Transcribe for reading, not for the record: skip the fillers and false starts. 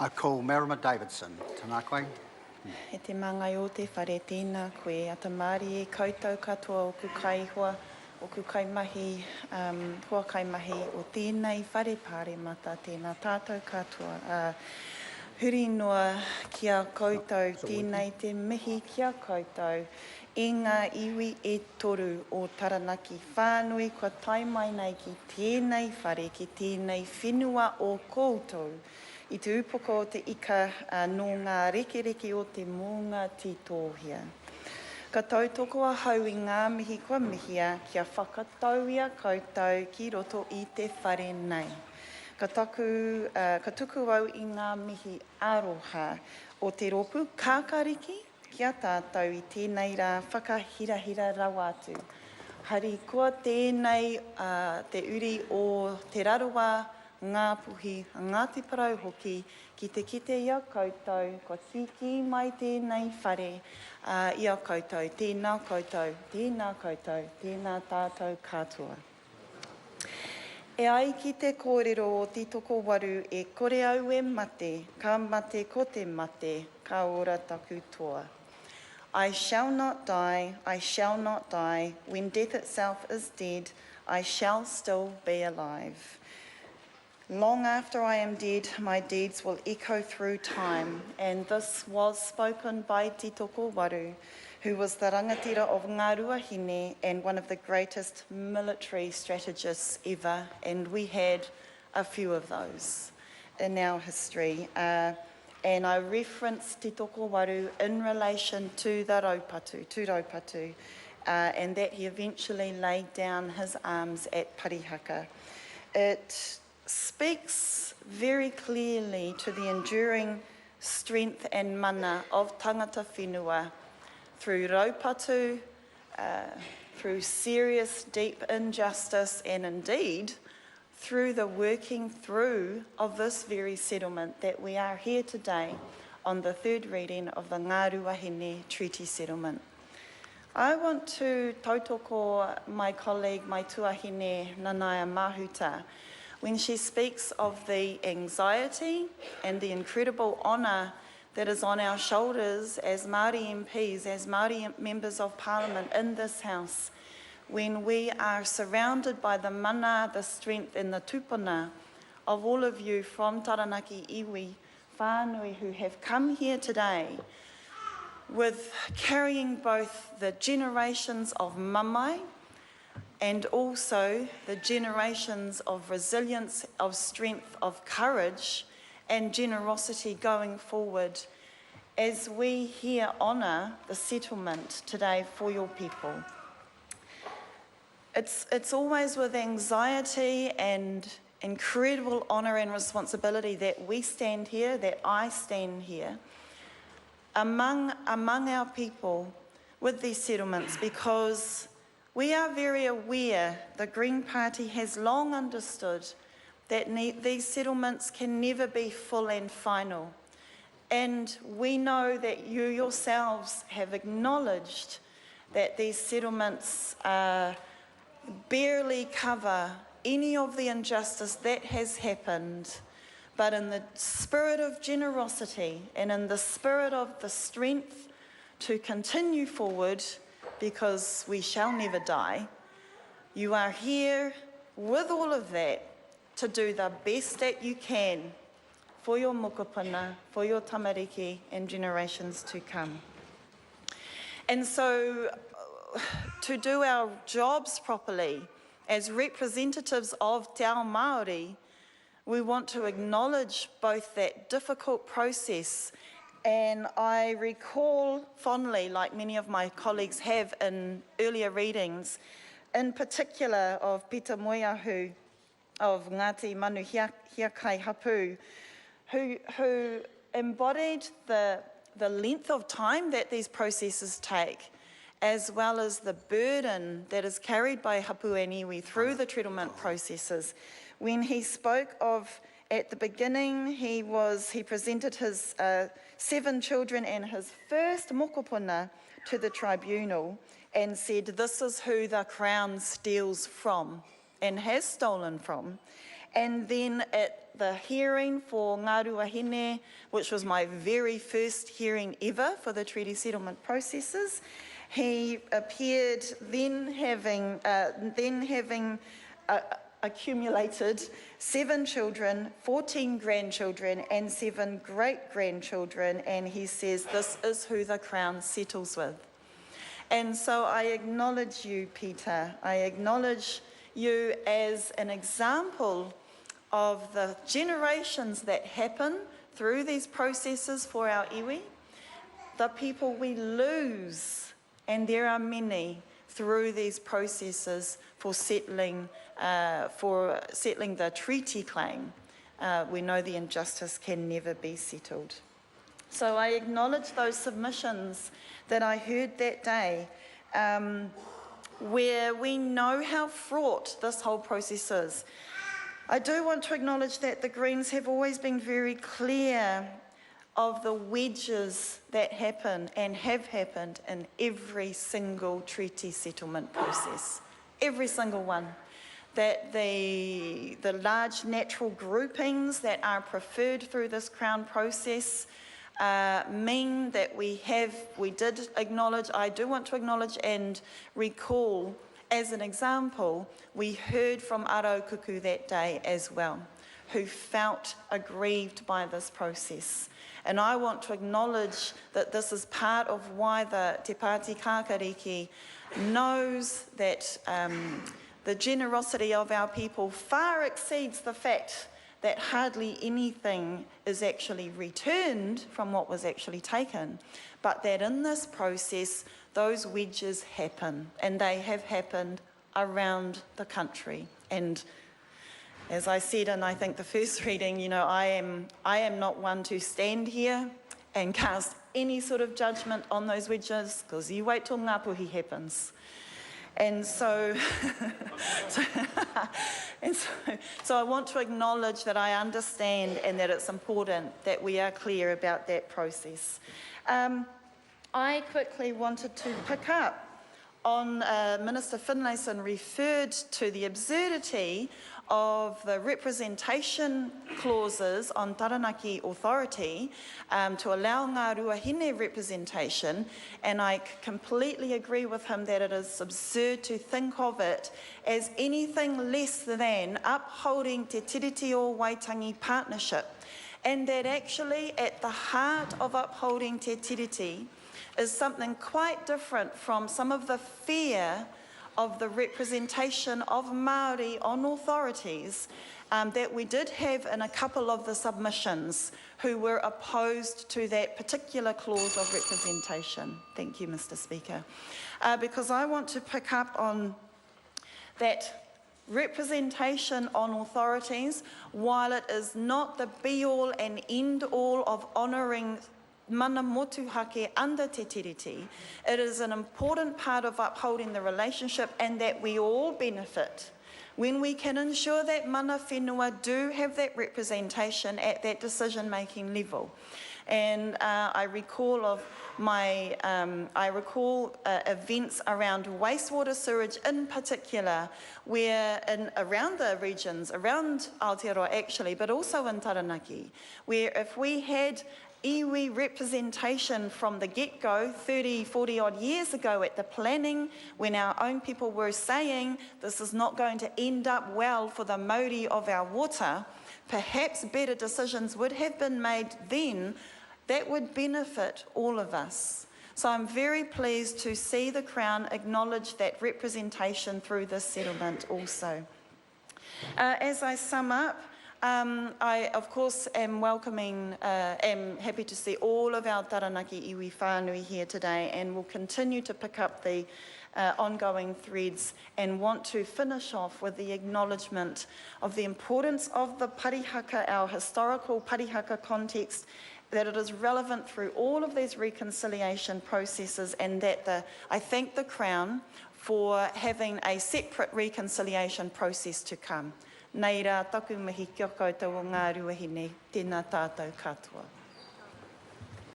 I call Merima Davidson. Tēnā koe. E te mangai o te whare tēnā koe, a te māri e koutou katoa o ku kaihua, o ku kaimahi, hua kaimahi o tēnei whare pāre mata, tēnā tātou katoa. Huri noa kia koutou, tēnei te mihi kia koutou, e ngā iwi e toru o Taranaki whānui, kua taimai nei ki tēnei whare, ki tēnei whenua o koutou, i te upoko o te ika no ngā rekereke o te mūnga titohia. Ka tautoko hau i ngā mihi kua mihia kia whakatauia koutou ki roto i te whare nei. Ka tuku au i ngā mihi aroha o te ropu kākariki kia tātou i tēnei rā whakahirahira rawatu. Hari kua tēnei te uri o te raroa ngā puhi, ngā te parau hoki, ki te kite ia koutou, ko tiki mai tēnei whare, ia koutou, tēnā koutou, tēnā koutou, tēnā tātou katoa. E ai ki te kōrero o Titoko Waru e kore au e mate, ka mate ko te mate, ka ora taku toa. I shall not die, I shall not die, when death itself is dead, I shall still be alive. Long after I am dead, my deeds will echo through time, and this was spoken by Titoko Waru, who was the rangatira of Ngāruahine and one of the greatest military strategists ever, and we had a few of those in our history. And I reference Titoko Waru in relation to the raupatu, and that he eventually laid down his arms at Parihaka. It speaks very clearly to the enduring strength and mana of tangata whenua through raupatu, through serious, deep injustice, and indeed through the working through of this very settlement that we are here today on the third reading of the Ngāruahine Treaty Settlement. I want to tautoko my colleague, my tuahine, Nanaia Mahuta, when she speaks of the anxiety and the incredible honour that is on our shoulders as Māori MPs, as Māori members of Parliament in this House, when we are surrounded by the mana, the strength and the tupuna of all of you from Taranaki iwi whānui who have come here today with carrying both the generations of mamai and also the generations of resilience, of strength, of courage and generosity going forward as we here honour the settlement today for your people. It's always with anxiety and incredible honour and responsibility that we stand here, that I stand here, among our people with these settlements, because we are very aware, the Green Party has long understood that these settlements can never be full and final. And we know that you yourselves have acknowledged that these settlements barely cover any of the injustice that has happened, but in the spirit of generosity and in the spirit of the strength to continue forward, because we shall never die, you are here with all of that to do the best that you can for your mokopuna, for your tamariki and generations to come. And so to do our jobs properly as representatives of Te Ao Māori, we want to acknowledge both that difficult process. And I recall fondly, like many of my colleagues have in earlier readings, in particular of Pita Moiahu of Ngāti Manu Hiakai Hapu, who embodied the length of time that these processes take, as well as the burden that is carried by hapu and iwi through the settlement processes. When he spoke of, at the beginning, he presented his 7 children and his first mokopuna to the tribunal and said, this is who the Crown steals from and has stolen from. And then at the hearing for Ngāruahine, which was my very first hearing ever for the treaty settlement processes, he appeared then having accumulated 7 children, 14 grandchildren, and 7 great-grandchildren, and he says, this is who the Crown settles with. And so I acknowledge you, Peter. I acknowledge you as an example of the generations that happen through these processes for our iwi, the people we lose, and there are many, through these processes for settling the treaty claim. We know the injustice can never be settled. So I acknowledge those submissions that I heard that day, where we know how fraught this whole process is. I do want to acknowledge that the Greens have always been very clear of the wedges that happen and have happened in every single treaty settlement process. Every single one. That the large natural groupings that are preferred through this Crown process mean that we did acknowledge, I do want to acknowledge and recall, as an example, we heard from Araukuku that day as well, who felt aggrieved by this process. And I want to acknowledge that this is part of why the Te Pāti Kākariki knows that the generosity of our people far exceeds the fact that hardly anything is actually returned from what was actually taken, but that in this process, those wedges happen, and they have happened around the country. And as I said in, I think, the first reading, you know, I am not one to stand here and cast any sort of judgment on those wedges, because you wait till Ngāpuhi happens. And so, so I want to acknowledge that I understand and that it's important that we are clear about that process. I quickly wanted to pick up on Minister Finlayson referred to the absurdity of the representation clauses on Taranaki authority to allow Ngāruahine representation, and I completely agree with him that it is absurd to think of it as anything less than upholding Te Tiriti o Waitangi partnership, and that actually at the heart of upholding Te Tiriti is something quite different from some of the fear of the representation of Māori on authorities that we did have in a couple of the submissions who were opposed to that particular clause of representation. Thank you, Mr. Speaker. Because I want to pick up on that representation on authorities, while it is not the be-all and end-all of honouring mana motuhake under Te Tiriti, it is an important part of upholding the relationship, and that we all benefit when we can ensure that mana whenua do have that representation at that decision-making level. And I recall events around wastewater sewage in particular, where around the regions, around Aotearoa actually, but also in Taranaki, where if we had iwi representation from the get-go 30, 40 odd years ago at the planning, when our own people were saying this is not going to end up well for the mauri of our water, perhaps better decisions would have been made then that would benefit all of us. So I'm very pleased to see the Crown acknowledge that representation through this settlement also. As I sum up, I, of course, am happy to see all of our Taranaki iwi whānui here today, and will continue to pick up the ongoing threads, and want to finish off with the acknowledgement of the importance of the parihaka, our historical parihaka context, that it is relevant through all of these reconciliation processes, and that I thank the Crown for having a separate reconciliation process to come. Nei rā taku mihi kia koutou o Ngāruahine, tēnā tātou katoa.